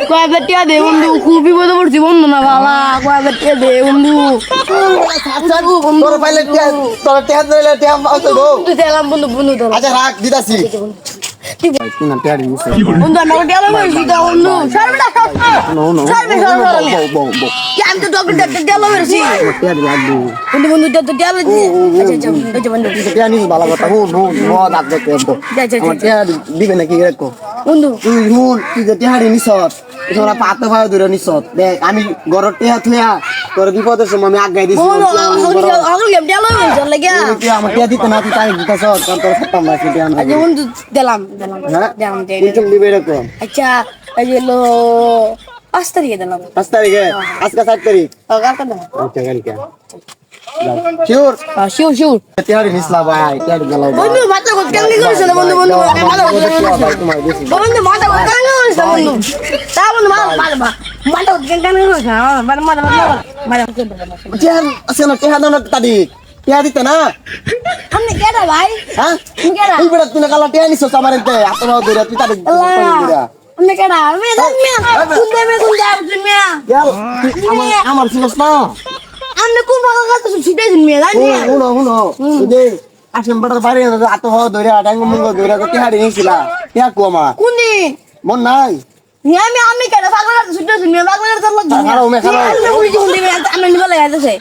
কয়েকটা টিয়া দে বন্ধু, খুব বিপদে পড়ছি বন্ধু না বাবা, কয়েকটা টিয়া দে বন্ধু। তোর পাইলে তোর টিয়া দিলে টিয়া পাওতো গো। বন্ধু দিলাম বন্ধু, বন্ধু দিলাম। আচ্ছা রাখ দিতাছি। না টিয়া দিছি। বন্ধু আমাকে টিয়া লাগবে সিধা বন্ধু। সরবে না সর। No no. সরবে সর সর। কি আমি তো ডক্টর টিয়া লাগবে। টিয়া লাগবে। বন্ধু বন্ধু টিয়া লাগবে। আচ্ছা আচ্ছা বন্ধু। টিয়া নিস ভালো কথা। নো নো দাগ দেখতে তো। আমার টিয়া দিবে নাকি রাখো। বন্ধু তুই হুন তুই যে টিয়া নিছত। তোরা পাতে ভাই ধরে নিছত। দেখ আমি গরর টিয়া থুয়া তোর বিপদের সময় আমি আগাই দিছি। আগল গেম টিয়া লাগবে চল লাগা। তুই আমার টিয়া দিতে না তুই তাই দিতেছ। তোর খতম না টিয়া না। আচ্ছা বন্ধু দিলাম। হ্যাঁ দিলাম তুই চল দিবে রাখো। আচ্ছা এই হলো 5 তারিখে দিলাম। 5 তারিখে আজকে 7 তারিখ। কালকে না। আচ্ছা কালকে। Sure sure sure. টিয়া নিসলা ভাই টিয়া গেল। বন্ধু মাথা কত কেন করিস না বন্ধু বন্ধু মাথা কত বন্ধু মাথা কত কেন করিস না বন্ধু তা বন্ধু মাথা কত কেন করিস না মাথা টিয়া আছে না টিয়া দাও না তাদি টিয়া দিতে না আপনি কেডা ভাই হ্যাঁ তুমি কেডা তুই বড় তুই না কালা টিয়া নিছস আমার এতে এত ভাও ধরে তুই তাদি আপনি কেডা আমি তুমি আমার ছিলস না আপনি কোন ভাগা কাছে ছিটাই দিন মেয়ে জানি হুনো দে আসেন বড় বাইরে এত ভাও ধরে ডাঙ্গ মুঙ্গ ধরে টিয়া নিছিলা টিয়া কুমা কোনি মন নাই আমি কেডা ভাগা কাছে ছিটাই দিন মেয়ে ভাগা কাছে লাগবে খারাও মে খারাও আমি উড়ি জীবন দিবে আমি নিবা লাগাইতেছে